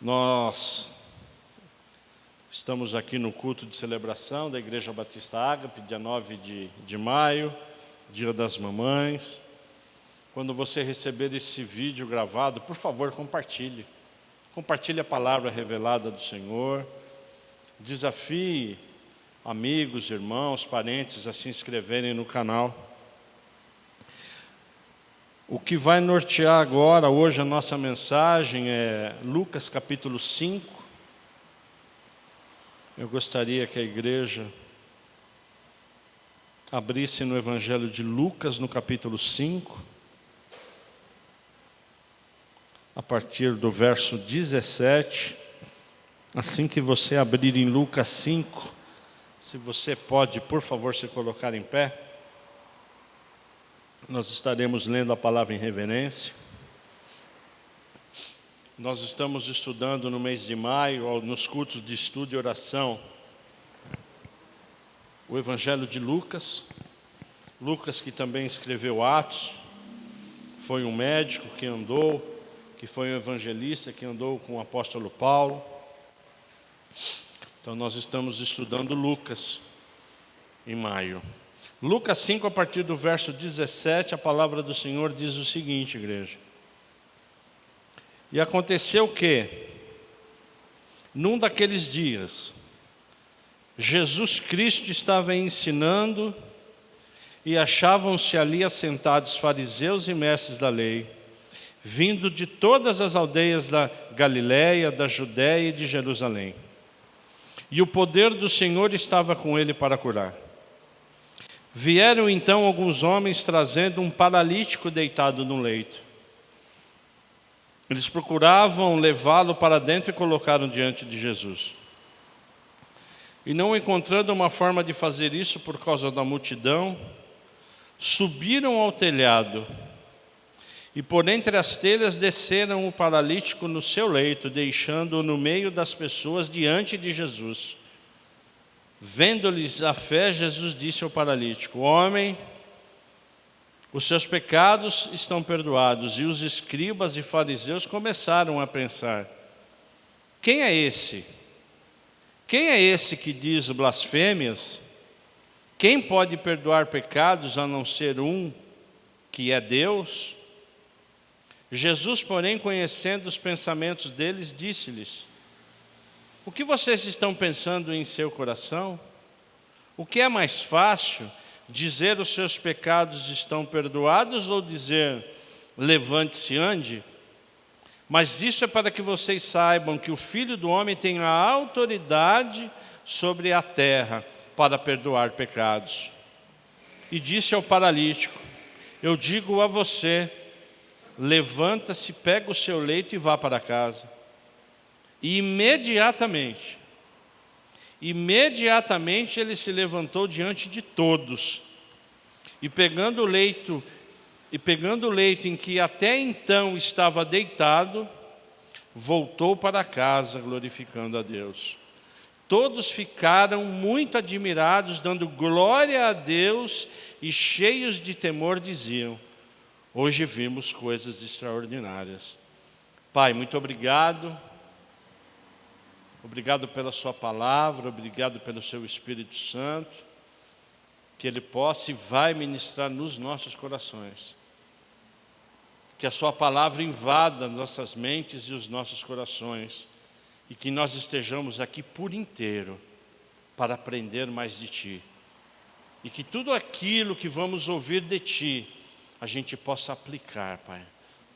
Nós estamos aqui no culto de celebração da Igreja Batista Ágape, dia 9 de maio, Dia das Mamães. Quando você receber esse vídeo gravado, por favor, compartilhe. Compartilhe a palavra revelada do Senhor. Desafie amigos, irmãos, parentes a se inscreverem no canal. O que vai nortear agora, hoje, a nossa mensagem é Lucas capítulo 5. Eu gostaria que a igreja abrisse no Evangelho de Lucas, no capítulo 5, a partir do verso 17. Assim que você abrir em Lucas 5, se você pode, por favor, se colocar em pé. Nós estaremos lendo a palavra em reverência. Nós estamos estudando no mês de maio, nos cultos de estudo e oração, o Evangelho de Lucas. Lucas, que também escreveu Atos, foi um médico que foi um evangelista, que andou com o apóstolo Paulo. Então nós estamos estudando Lucas em maio. Lucas 5, a partir do verso 17, a palavra do Senhor diz o seguinte, igreja. E aconteceu que, num daqueles dias, Jesus Cristo estava ensinando e achavam-se ali assentados fariseus e mestres da lei, vindo de todas as aldeias da Galiléia, da Judéia e de Jerusalém. E o poder do Senhor estava com ele para curar. Vieram então alguns homens trazendo um paralítico deitado no leito. Eles procuravam levá-lo para dentro e colocaram diante de Jesus. E não encontrando uma forma de fazer isso por causa da multidão, subiram ao telhado e por entre as telhas desceram o paralítico no seu leito, deixando-o no meio das pessoas diante de Jesus. Vendo-lhes a fé, Jesus disse ao paralítico: Homem, os seus pecados estão perdoados. E os escribas e fariseus começaram a pensar: Quem é esse? Quem é esse que diz blasfêmias? Quem pode perdoar pecados a não ser um, que é Deus? Jesus, porém, conhecendo os pensamentos deles, disse-lhes: O que vocês estão pensando em seu coração? O que é mais fácil, dizer os seus pecados estão perdoados ou dizer levante-se e ande? Mas isso é para que vocês saibam que o Filho do Homem tem a autoridade sobre a terra para perdoar pecados. E disse ao paralítico: Eu digo a você, levanta-se, pega o seu leito e vá para casa. E imediatamente ele se levantou diante de todos. E pegando o leito em que até então estava deitado, voltou para casa glorificando a Deus. Todos ficaram muito admirados, dando glória a Deus e cheios de temor diziam: Hoje vimos coisas extraordinárias. Pai, muito obrigado. Obrigado pela sua palavra, obrigado pelo seu Espírito Santo, que Ele possa e vai ministrar nos nossos corações. Que a sua palavra invada nossas mentes e os nossos corações, e que nós estejamos aqui por inteiro para aprender mais de Ti. E que tudo aquilo que vamos ouvir de Ti, a gente possa aplicar, Pai,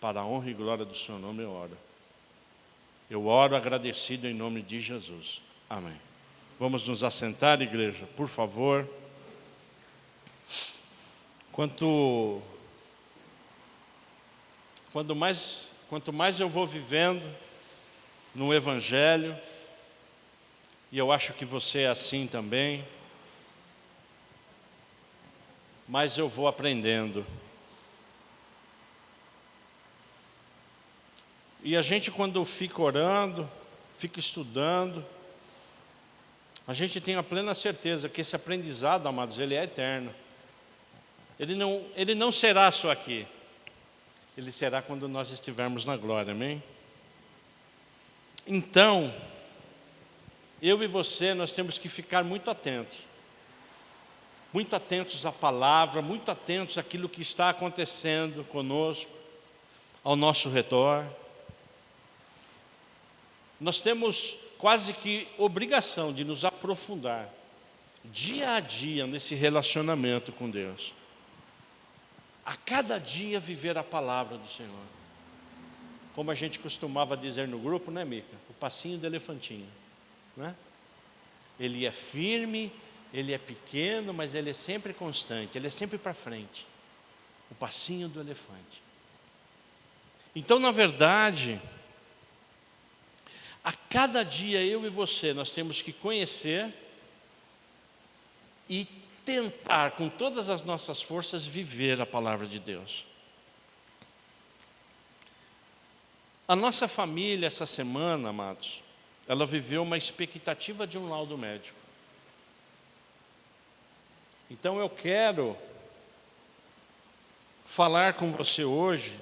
para a honra e glória do Seu nome eu oro. Eu oro agradecido em nome de Jesus. Amém. Vamos nos assentar, igreja, por favor. Quanto mais eu vou vivendo no Evangelho, e eu acho que você é assim também, mais eu vou aprendendo. E a gente, quando fica orando, fica estudando, a gente tem a plena certeza que esse aprendizado, amados, ele é eterno. Ele não será só aqui. Ele será quando nós estivermos na glória, amém? Então, eu e você, nós temos que ficar muito atentos à palavra, muito atentos àquilo que está acontecendo conosco, ao nosso redor. Nós temos quase que obrigação de nos aprofundar dia a dia nesse relacionamento com Deus. A cada dia viver a palavra do Senhor. Como a gente costumava dizer no grupo, né, Mica? O passinho do elefantinho, né? Ele é firme, ele é pequeno, mas ele é sempre constante, ele é sempre para frente. O passinho do elefante. Então, na verdade, a cada dia eu e você, nós temos que conhecer e tentar, com todas as nossas forças, viver a palavra de Deus. A nossa família, essa semana, amados, ela viveu uma expectativa de um laudo médico. Então eu quero falar com você hoje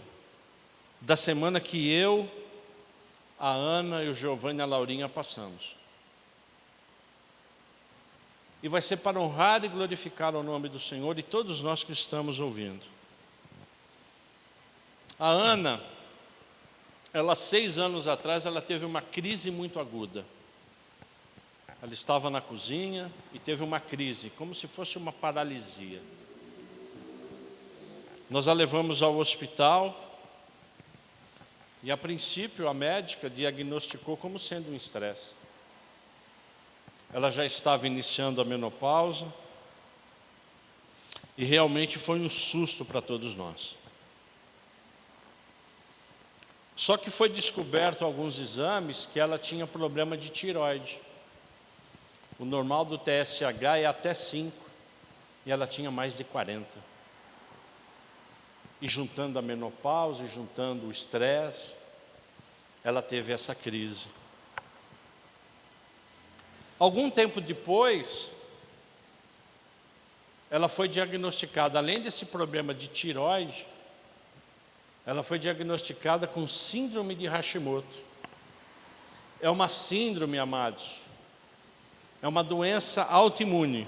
da semana que eu, a Ana e o Giovanni e a Laurinha passamos. E vai ser para honrar e glorificar o nome do Senhor e todos nós que estamos ouvindo. A Ana, ela 6 anos atrás, ela teve uma crise muito aguda. Ela estava na cozinha e teve uma crise, como se fosse uma paralisia. Nós a levamos ao hospital e, a princípio, a médica diagnosticou como sendo um estresse. Ela já estava iniciando a menopausa e realmente foi um susto para todos nós. Só que foi descoberto alguns exames que ela tinha problema de tireoide. O normal do TSH é até 5 e ela tinha mais de 40. E juntando a menopausa, e juntando o estresse, ela teve essa crise. Algum tempo depois, ela foi diagnosticada, além desse problema de tireoide, ela foi diagnosticada com síndrome de Hashimoto. É uma síndrome, amados, é uma doença autoimune.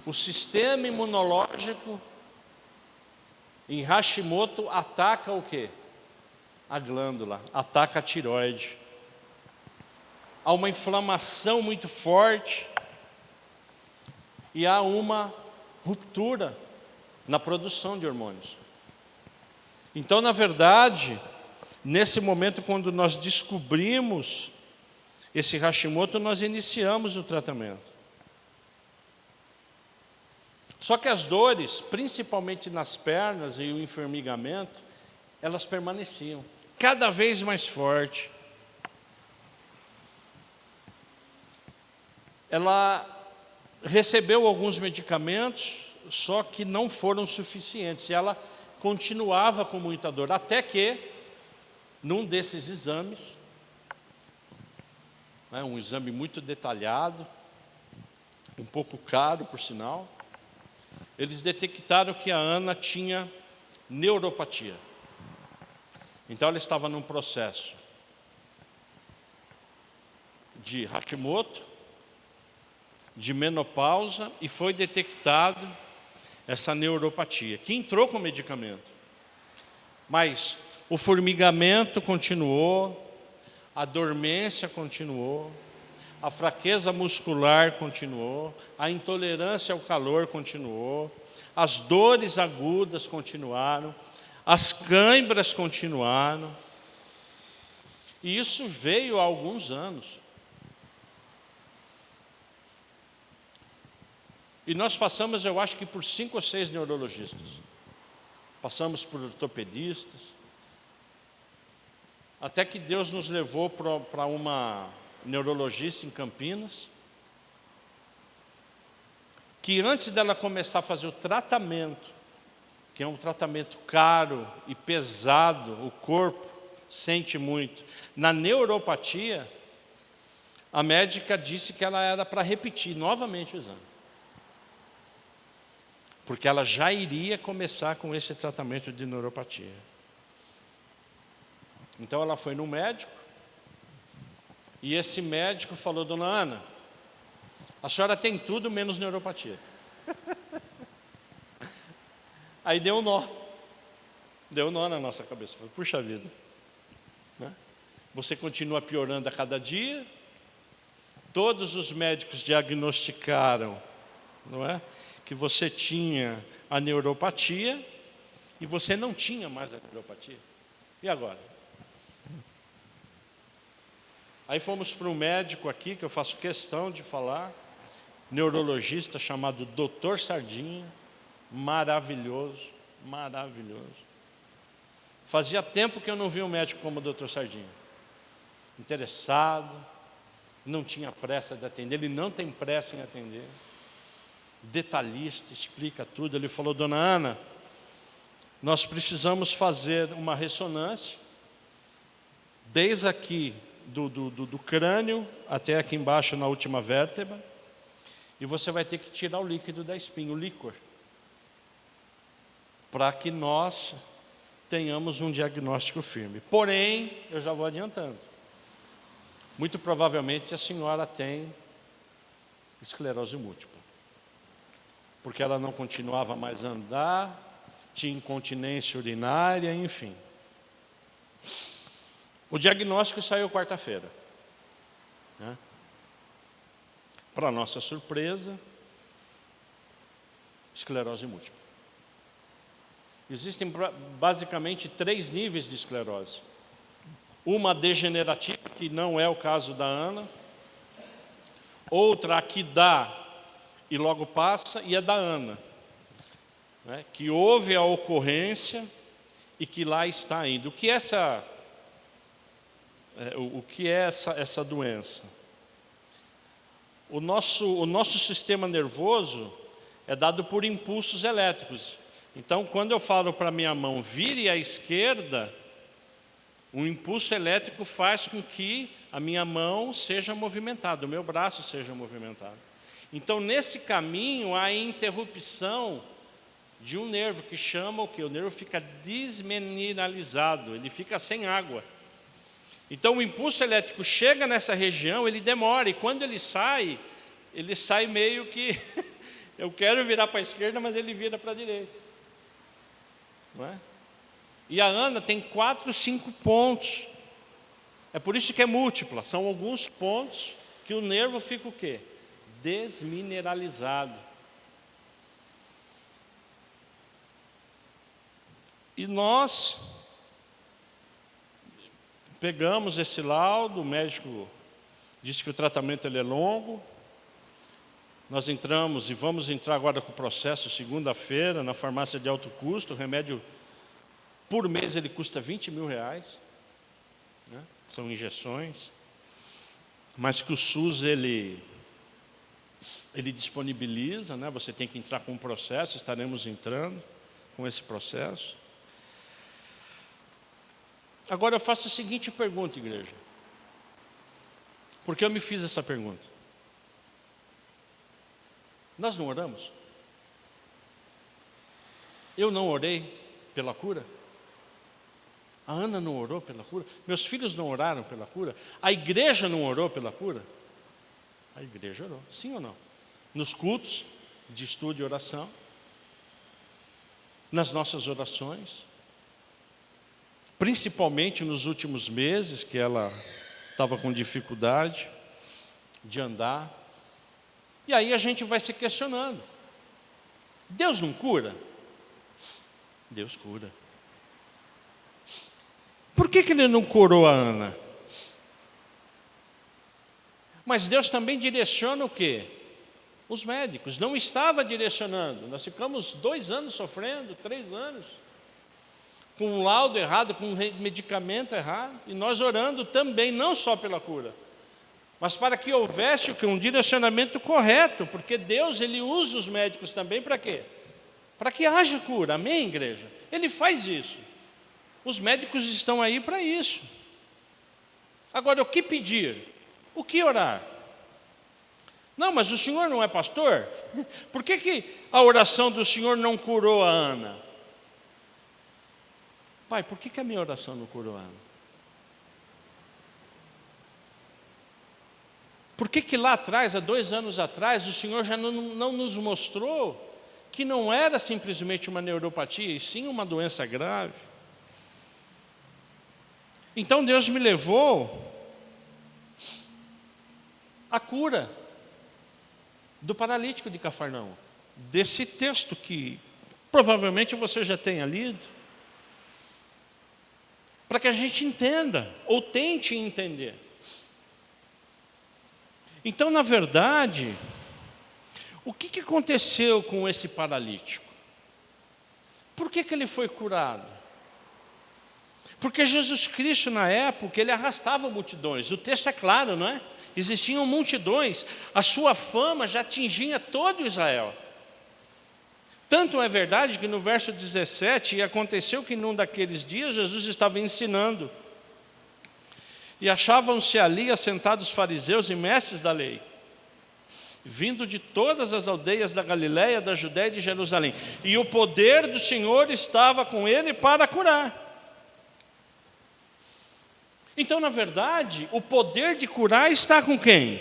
O sistema imunológico em Hashimoto ataca o quê? A glândula, ataca a tireoide. Há uma inflamação muito forte e há uma ruptura na produção de hormônios. Então, na verdade, nesse momento, quando nós descobrimos esse Hashimoto, nós iniciamos o tratamento. Só que as dores, principalmente nas pernas e o enformigamento, elas permaneciam cada vez mais forte. Ela recebeu alguns medicamentos, só que não foram suficientes. E ela continuava com muita dor, até que, num desses exames, um exame muito detalhado, um pouco caro, por sinal, eles detectaram que a Ana tinha neuropatia. Então ela estava num processo de Hashimoto, de menopausa, e foi detectado essa neuropatia, que entrou com medicamento. Mas o formigamento continuou, a dormência continuou, a fraqueza muscular continuou, a intolerância ao calor continuou, as dores agudas continuaram, as câimbras continuaram. E isso veio há alguns anos. E nós passamos, eu acho que por 5 ou 6 neurologistas. Passamos por ortopedistas. Até que Deus nos levou para uma neurologista em Campinas, que antes dela começar a fazer o tratamento, que é um tratamento caro e pesado, o corpo sente muito, na neuropatia, a médica disse que ela era para repetir novamente o exame. Porque ela já iria começar com esse tratamento de neuropatia. Então ela foi no médico, E esse médico falou: dona Ana, a senhora tem tudo menos neuropatia. Aí deu um nó. Deu um nó na nossa cabeça. Falei, puxa vida, né? Você continua piorando a cada dia. Todos os médicos diagnosticaram, não é, que você tinha a neuropatia e você não tinha mais a neuropatia. E agora? Aí fomos para um médico aqui, que eu faço questão de falar, neurologista chamado Dr. Sardinha, maravilhoso, maravilhoso. Fazia tempo que eu não vi um médico como o Dr. Sardinha. Interessado, não tinha pressa de atender, ele não tem pressa em atender. Detalhista, explica tudo. Ele falou: dona Ana, nós precisamos fazer uma ressonância, desde aqui do crânio até aqui embaixo na última vértebra, e você vai ter que tirar o líquido da espinha, o líquor, para que nós tenhamos um diagnóstico firme. Porém, eu já vou adiantando, muito provavelmente a senhora tem esclerose múltipla, porque ela não continuava mais a andar, tinha incontinência urinária, enfim. O diagnóstico saiu quarta-feira, né? Para nossa surpresa, esclerose múltipla. Existem basicamente 3 níveis de esclerose. Uma degenerativa, que não é o caso da Ana. Outra, a que dá e logo passa, e é da Ana, né? Que houve a ocorrência e que lá está ainda. O que é essa doença? O nosso sistema nervoso é dado por impulsos elétricos. Então, quando eu falo para minha mão, vire à esquerda, o impulso elétrico faz com que a minha mão seja movimentada, o meu braço seja movimentado. Então, nesse caminho, há interrupção de um nervo que chama o quê? O nervo fica desmineralizado, ele fica sem água. Então, o impulso elétrico chega nessa região, ele demora, e quando ele sai meio que... eu quero virar para a esquerda, mas ele vira para a direita. Não é? E a Ana tem 4, 5 pontos. É por isso que é múltipla. São alguns pontos que o nervo fica o quê? Desmineralizado. E nós pegamos esse laudo, o médico disse que o tratamento ele é longo. Nós entramos e vamos entrar agora com o processo segunda-feira na farmácia de alto custo. O remédio por mês ele custa R$20 mil, né? São injeções, mas que o SUS ele disponibiliza, né? Você tem que entrar com um processo, estaremos entrando com esse processo. Agora eu faço a seguinte pergunta, igreja. Porque eu me fiz essa pergunta. Nós não oramos? Eu não orei pela cura? A Ana não orou pela cura? Meus filhos não oraram pela cura? A igreja não orou pela cura? A igreja orou, sim ou não? Nos cultos de estudo e oração, nas nossas orações, principalmente nos últimos meses, que ela estava com dificuldade de andar. E aí a gente vai se questionando. Deus não cura? Deus cura. Por que Ele não curou a Ana? Mas Deus também direciona o quê? Os médicos. Não estava direcionando. Nós ficamos 2 anos sofrendo, 3 anos. Com um laudo errado, com um medicamento errado. E nós orando também, não só pela cura, mas para que houvesse um direcionamento correto. Porque Deus ele usa os médicos também para quê? Para que haja cura. Amém, igreja? Ele faz isso. Os médicos estão aí para isso. Agora, o que pedir? O que orar? Não, mas o senhor não é pastor? Por que a oração do senhor não curou a Ana? Pai, por que a minha oração não curou a Ana? Por que que lá atrás, há 2 anos atrás, o Senhor já não nos mostrou que não era simplesmente uma neuropatia, e sim uma doença grave? Então Deus me levou à cura do paralítico de Cafarnaum, desse texto que provavelmente você já tenha lido, para que a gente entenda, ou tente entender. Então, na verdade, o que aconteceu com esse paralítico? Por que ele foi curado? Porque Jesus Cristo, na época, ele arrastava multidões. O texto é claro, não é? Existiam multidões. A sua fama já atingia todo Israel. Tanto é verdade que no verso 17, e aconteceu que num daqueles dias Jesus estava ensinando. E achavam-se ali assentados fariseus e mestres da lei, vindo de todas as aldeias da Galiléia, da Judéia e de Jerusalém. E o poder do Senhor estava com ele para curar. Então, na verdade, o poder de curar está com quem?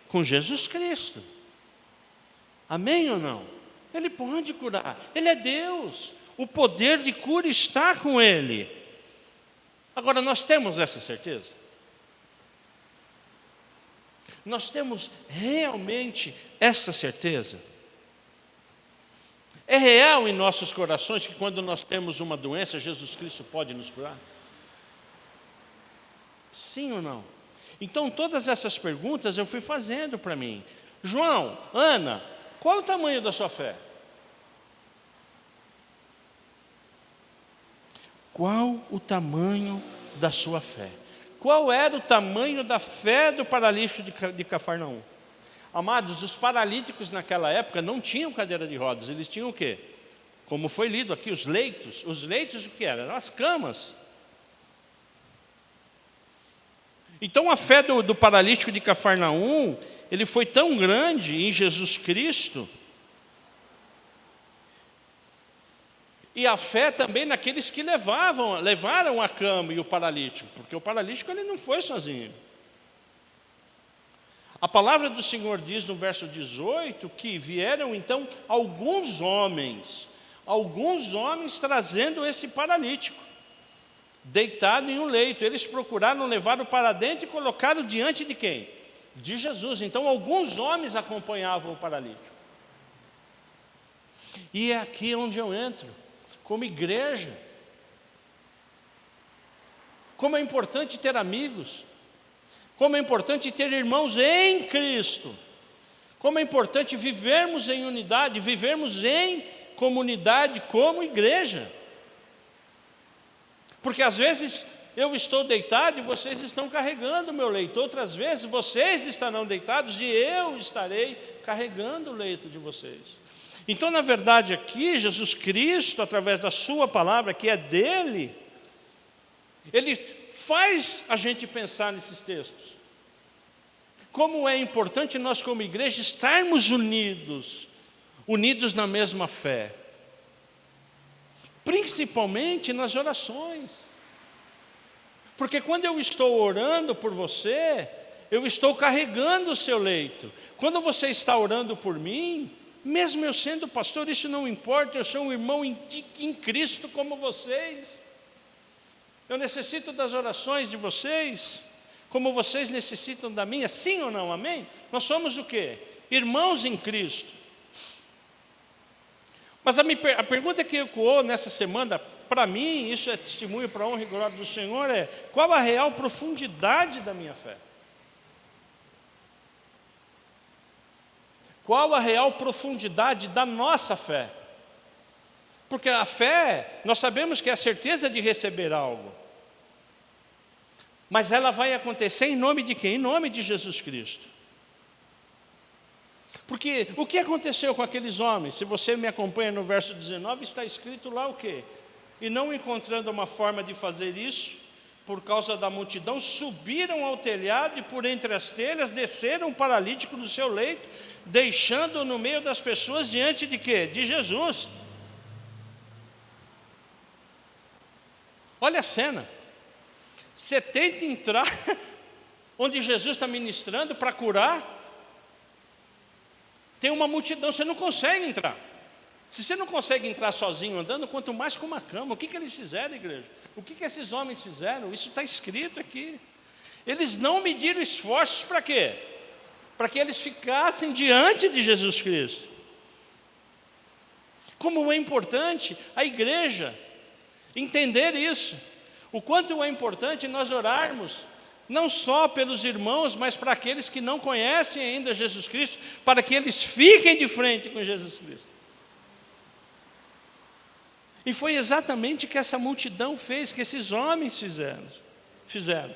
Com Jesus Cristo. Amém ou não? Ele pode curar, Ele é Deus. O poder de cura está com Ele. Agora, nós temos essa certeza? Nós temos realmente essa certeza? É real em nossos corações que quando nós temos uma doença, Jesus Cristo pode nos curar? Sim ou não? Então, todas essas perguntas eu fui fazendo para mim. João, Ana, qual o tamanho da sua fé? Qual o tamanho da sua fé? Qual era o tamanho da fé do paralítico de Cafarnaum? Amados, os paralíticos naquela época não tinham cadeira de rodas, eles tinham o quê? Como foi lido aqui, os leitos. Os leitos o que eram? Eram as camas. Então a fé do paralítico de Cafarnaum, ele foi tão grande em Jesus Cristo, e a fé também naqueles que levaram a cama e o paralítico, porque o paralítico ele não foi sozinho. A palavra do Senhor diz no verso 18 que vieram então alguns homens trazendo esse paralítico, deitado em um leito. Eles procuraram levá-lo para dentro e colocaram diante de quem? De Jesus. Então alguns homens acompanhavam o paralítico. E é aqui onde eu entro, como igreja. Como é importante ter amigos, como é importante ter irmãos em Cristo, como é importante vivermos em unidade, vivermos em comunidade como igreja. Porque às vezes eu estou deitado e vocês estão carregando o meu leito, outras vezes vocês estarão deitados e eu estarei carregando o leito de vocês. Então, na verdade, aqui, Jesus Cristo, através da sua palavra, que é dele, ele faz a gente pensar nesses textos. Como é importante nós, como igreja, estarmos unidos na mesma fé. Principalmente nas orações. Porque quando eu estou orando por você, eu estou carregando o seu leito. Quando você está orando por mim, mesmo eu sendo pastor, isso não importa, eu sou um irmão em Cristo como vocês. Eu necessito das orações de vocês, como vocês necessitam da minha, sim ou não, amém? Nós somos o quê? Irmãos em Cristo. Mas a pergunta que ecoou nessa semana, para mim, isso é testemunho para a honra e glória do Senhor, é: qual a real profundidade da minha fé? Qual a real profundidade da nossa fé? Porque a fé, nós sabemos que é a certeza de receber algo. Mas ela vai acontecer em nome de quem? Em nome de Jesus Cristo. Porque o que aconteceu com aqueles homens? Se você me acompanha no verso 19, está escrito lá o quê? E não encontrando uma forma de fazer isso, por causa da multidão, subiram ao telhado e por entre as telhas desceram o paralítico do seu leito, deixando-o no meio das pessoas diante de quê? De Jesus. Olha a cena. Você tenta entrar onde Jesus está ministrando para curar, tem uma multidão, você não consegue entrar. Se você não consegue entrar sozinho andando, quanto mais com uma cama. O que eles fizeram, igreja? O que esses homens fizeram? Isso está escrito aqui. Eles não mediram esforços para quê? Para que eles ficassem diante de Jesus Cristo. Como é importante a igreja entender isso. O quanto é importante nós orarmos, não só pelos irmãos, mas para aqueles que não conhecem ainda Jesus Cristo, para que eles fiquem de frente com Jesus Cristo. E foi exatamente o que essa multidão fez, que esses homens fizeram.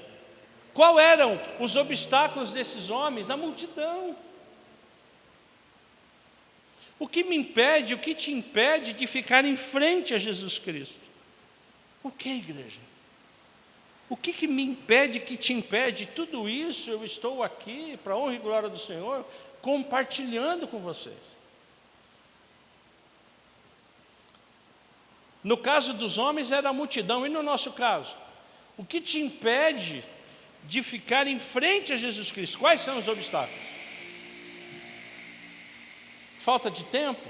Qual eram os obstáculos desses homens? A multidão. O que te impede de ficar em frente a Jesus Cristo? O que, igreja? O que me impede, que te impede? Tudo isso eu estou aqui, para a honra e glória do Senhor, compartilhando com vocês. No caso dos homens era a multidão, e no nosso caso? O que te impede de ficar em frente a Jesus Cristo? Quais são os obstáculos? Falta de tempo?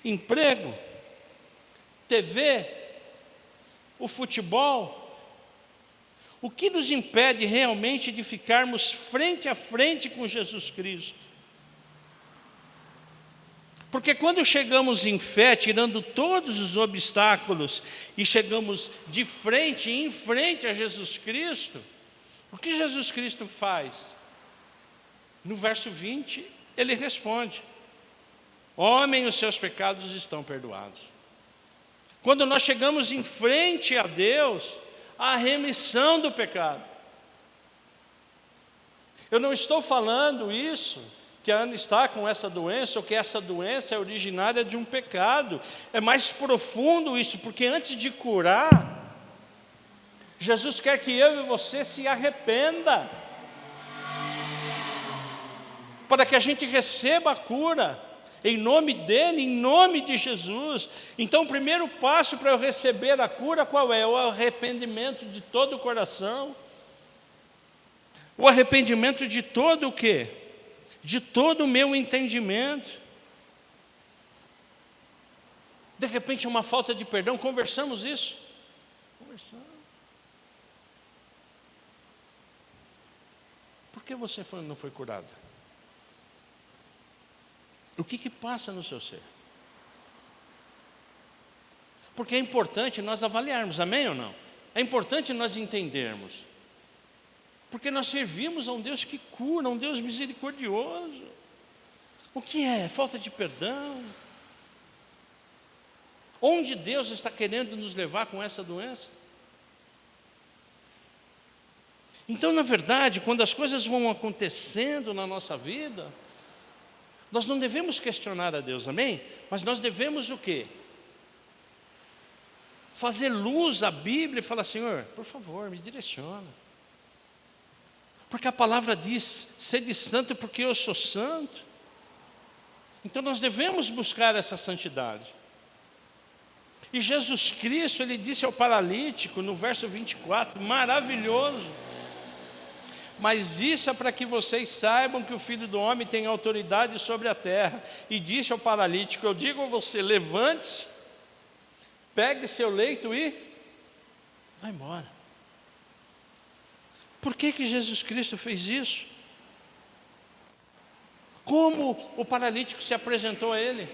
Emprego? TV? O futebol? O que nos impede realmente de ficarmos frente a frente com Jesus Cristo? Porque quando chegamos em fé, tirando todos os obstáculos, e chegamos de frente, em frente a Jesus Cristo, o que Jesus Cristo faz? No verso 20, ele responde: homem, os seus pecados estão perdoados. Quando nós chegamos em frente a Deus, há remissão do pecado. Eu não estou falando isso, que a Ana está com essa doença, ou que essa doença é originária de um pecado. É mais profundo isso, porque antes de curar, Jesus quer que eu e você se arrependa, para que a gente receba a cura, em nome dEle, em nome de Jesus. Então o primeiro passo para eu receber a cura, qual é? O arrependimento de todo o coração. O arrependimento de todo o quê? De todo o meu entendimento. De repente uma falta de perdão, conversamos isso? Conversamos. Por que você não foi curada? O que passa no seu ser? Porque é importante nós avaliarmos, amém ou não? É importante nós entendermos. Porque nós servimos a um Deus que cura, a um Deus misericordioso. O que é? Falta de perdão? Onde Deus está querendo nos levar com essa doença? Então, na verdade, quando as coisas vão acontecendo na nossa vida, nós não devemos questionar a Deus, amém? Mas nós devemos o quê? Fazer luz à Bíblia e falar: Senhor, por favor, me direciona. Porque a palavra diz: sede santo porque eu sou santo. Então nós devemos buscar essa santidade. E Jesus Cristo, ele disse ao paralítico no verso 24, maravilhoso: mas isso é para que vocês saibam que o Filho do Homem tem autoridade sobre a terra. E disse ao paralítico: eu digo a você, levante-se, pegue seu leito e vá embora. Por que Jesus Cristo fez isso? Como o paralítico se apresentou a ele?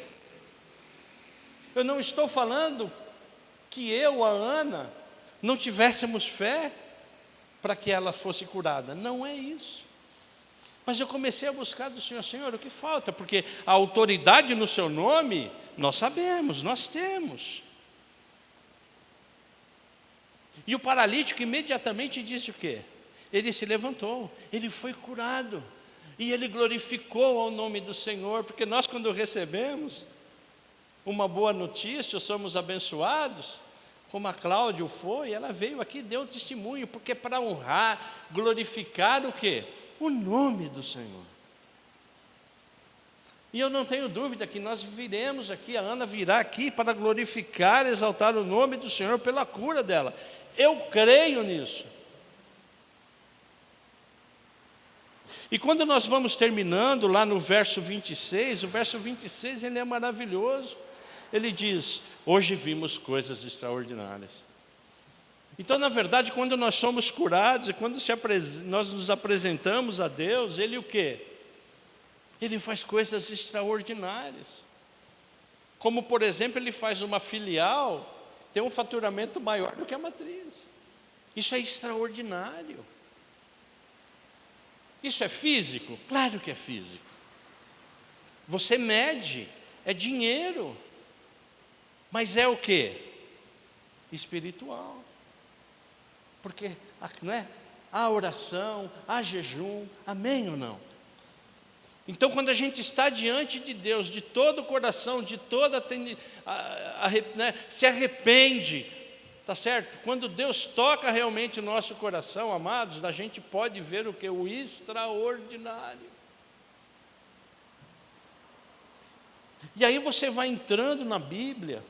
Eu não estou falando que eu, a Ana, não tivéssemos fé para que ela fosse curada. Não é isso. Mas eu comecei a buscar do Senhor: Senhor, o que falta? Porque a autoridade no seu nome, nós sabemos, nós temos. E o paralítico imediatamente disse o quê? Ele se levantou, ele foi curado, e ele glorificou ao nome do Senhor, porque nós, quando recebemos uma boa notícia, somos abençoados, como a Cláudia foi, ela veio aqui e deu testemunho, porque para honrar, glorificar o quê? O nome do Senhor. E eu não tenho dúvida que nós viremos aqui, a Ana virá aqui para glorificar, exaltar o nome do Senhor pela cura dela. Eu creio nisso. E quando nós vamos terminando lá no verso 26, o verso 26 ele é maravilhoso. Ele diz: hoje vimos coisas extraordinárias. Então, na verdade, quando nós somos curados e quando nós nos apresentamos a Deus, Ele o quê? Ele faz coisas extraordinárias. Como, por exemplo, Ele faz uma filial ter um faturamento maior do que a matriz. Isso é extraordinário. Isso é físico? Claro que é físico. Você mede, é dinheiro. Mas é o quê? Espiritual. Porque não é? Há oração, há jejum, amém ou não? Então, quando a gente está diante de Deus, de todo o coração, de toda se arrepende, tá certo? Quando Deus toca realmente o nosso coração, amados, a gente pode ver o que? O extraordinário. E aí você vai entrando na Bíblia,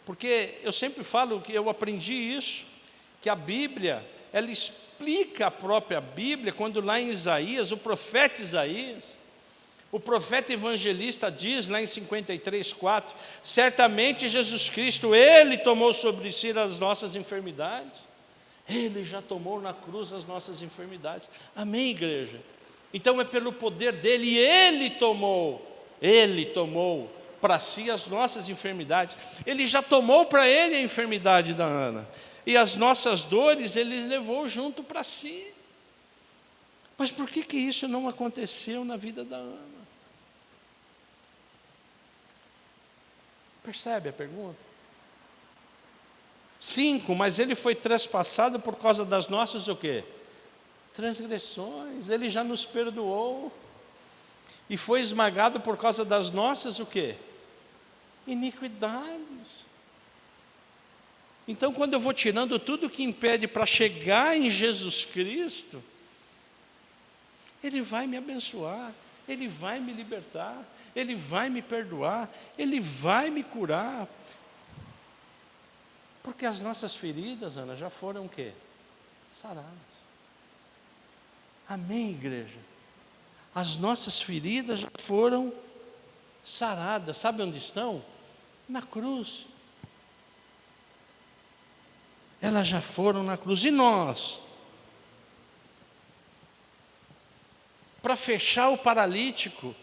porque eu sempre falo que eu aprendi isso, que a Bíblia, ela explica a própria Bíblia, quando lá em Isaías, o profeta Isaías, o profeta evangelista diz lá em 53:4, certamente Jesus Cristo, Ele tomou sobre si as nossas enfermidades, Ele já tomou na cruz as nossas enfermidades, amém, igreja? Então é pelo poder dEle, Ele tomou para si as nossas enfermidades, Ele já tomou para Ele a enfermidade da Ana, e as nossas dores Ele levou junto para si. Mas por que isso não aconteceu na vida da Ana? Percebe a pergunta? 5, mas Ele foi trespassado por causa das nossas o quê? Transgressões, Ele já nos perdoou. E foi esmagado por causa das nossas o quê? Iniquidades. Então, quando eu vou tirando tudo que impede para chegar em Jesus Cristo, Ele vai me abençoar, Ele vai me libertar, Ele vai me perdoar, Ele vai me curar. Porque as nossas feridas, Ana, já foram o quê? Saradas. Amém, igreja? As nossas feridas já foram saradas. Sabe onde estão? Na cruz. Elas já foram na cruz. E nós? Para fechar o paralítico,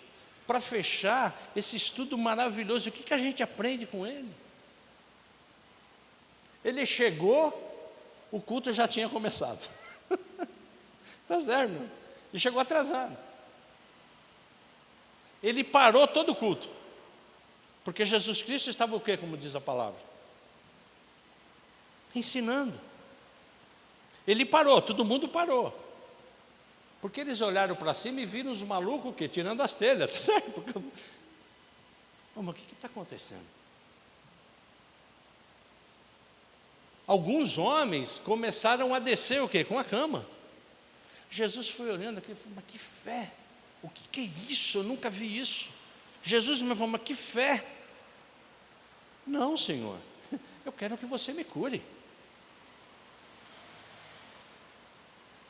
para fechar esse estudo maravilhoso, o que a gente aprende com ele? Ele chegou, o culto já tinha começado. Está certo? Ele chegou atrasado. Ele parou todo o culto. Porque Jesus Cristo estava o quê, como diz a palavra? Ensinando. Ele parou, todo mundo parou. Porque eles olharam para cima e viram os malucos o quê? Tirando as telhas, tá certo? Porque... mas o que está acontecendo? Alguns homens começaram a descer o quê? Com a cama. Jesus foi olhando aqui e falou: mas que fé! O que é isso? Eu nunca vi isso. Jesus me falou: mas que fé! Não, Senhor, eu quero que você me cure.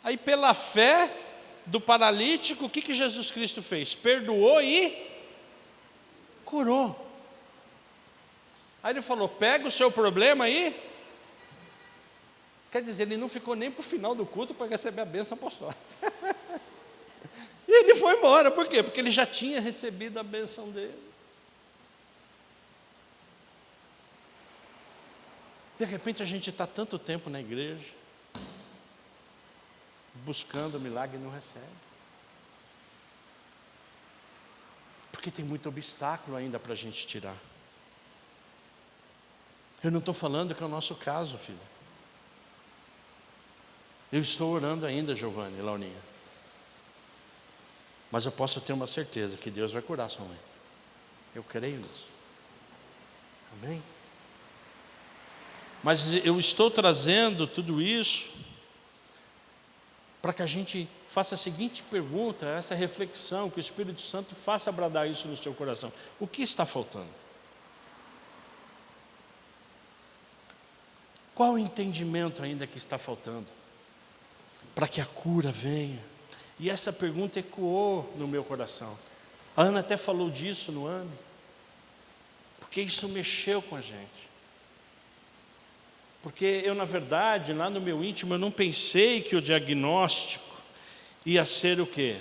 Aí pela fé do paralítico, o que Jesus Cristo fez? Perdoou e curou. Aí ele falou: pega o seu problema aí. Quer dizer, ele não ficou nem para o final do culto para receber a bênção apostólica. E ele foi embora, por quê? Porque ele já tinha recebido a bênção dele. De repente a gente está tanto tempo na igreja, buscando o milagre e não recebe. Porque tem muito obstáculo ainda para a gente tirar. Eu não estou falando que é o nosso caso, filho. Eu estou orando ainda, Giovanni e Laurinha. Mas eu posso ter uma certeza que Deus vai curar sua mãe. Eu creio nisso. Amém? Mas eu estou trazendo tudo isso para que a gente faça a seguinte pergunta, essa reflexão, que o Espírito Santo faça bradar isso no seu coração. O que está faltando? Qual o entendimento ainda que está faltando? Para que a cura venha. E essa pergunta ecoou no meu coração. A Ana até falou disso no ano, porque isso mexeu com a gente. Porque eu, na verdade, lá no meu íntimo, eu não pensei que o diagnóstico ia ser o quê?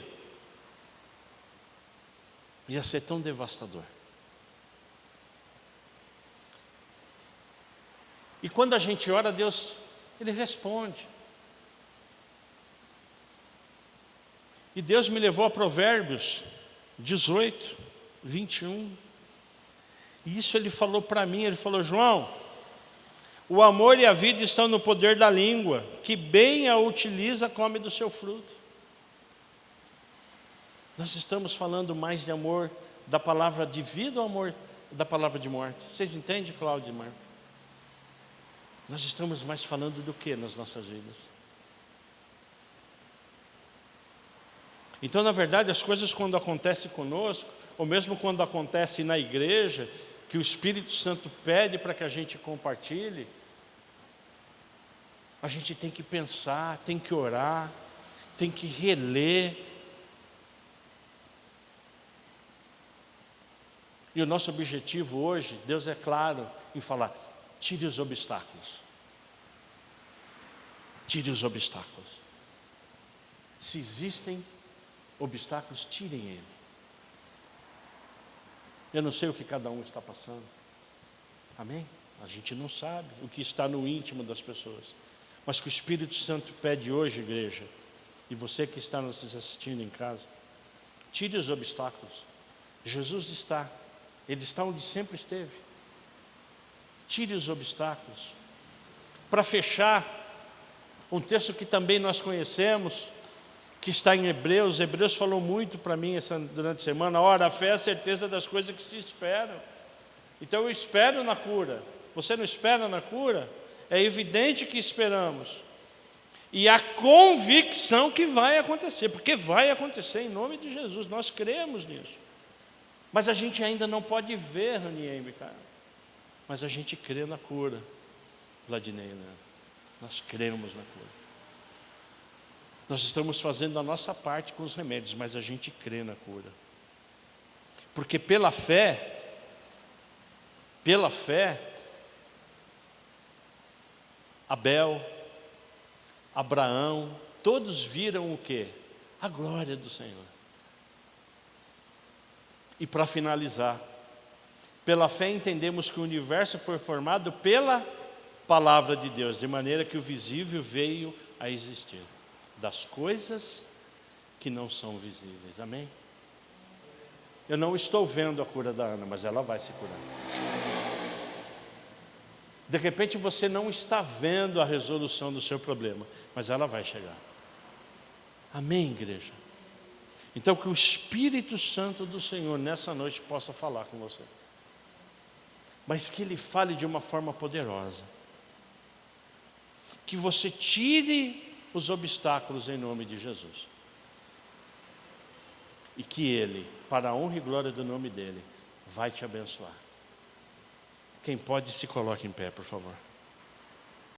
Ia ser tão devastador. E quando a gente ora, Deus, Ele responde. E Deus me levou a Provérbios 18, 21. E isso Ele falou para mim, Ele falou: João, o amor e a vida estão no poder da língua, que bem a utiliza, come do seu fruto. Nós estamos falando mais de amor da palavra de vida ou amor da palavra de morte? Vocês entendem, Cláudio e Marco? Nós estamos mais falando do que nas nossas vidas? Então, na verdade, as coisas quando acontecem conosco, ou mesmo quando acontecem na igreja, que o Espírito Santo pede para que a gente compartilhe, a gente tem que pensar, tem que orar, tem que reler. E o nosso objetivo hoje, Deus é claro em falar: tire os obstáculos. Tire os obstáculos. Se existem obstáculos, tirem ele. Eu não sei o que cada um está passando. Amém? A gente não sabe o que está no íntimo das pessoas. Mas que o Espírito Santo pede hoje, igreja, e você que está nos assistindo em casa, tire os obstáculos. Jesus está, Ele está onde sempre esteve. Tire os obstáculos. Para fechar, um texto que também nós conhecemos, que está em Hebreus. Hebreus falou muito para mim durante a semana. Ora, a fé é a certeza das coisas que se esperam. Então eu espero na cura. Você não espera na cura? É evidente que esperamos. E a convicção que vai acontecer, porque vai acontecer em nome de Jesus, nós cremos nisso. Mas a gente ainda não pode ver, Ranier, cara. Mas a gente crê na cura, Vladinei, né? Nós cremos na cura. Nós estamos fazendo a nossa parte com os remédios, mas a gente crê na cura. Porque pela fé, Abel, Abraão, todos viram o quê? A glória do Senhor. E para finalizar, pela fé entendemos que o universo foi formado pela palavra de Deus, de maneira que o visível veio a existir das coisas que não são visíveis. Amém? Eu não estou vendo a cura da Ana, mas ela vai se curar. De repente você não está vendo a resolução do seu problema, mas ela vai chegar. Amém, igreja? Então que o Espírito Santo do Senhor nessa noite possa falar com você, mas que Ele fale de uma forma poderosa, que você tire os obstáculos em nome de Jesus, e que Ele, para a honra e glória do nome dEle, vai te abençoar. Quem pode, se coloque em pé, por favor.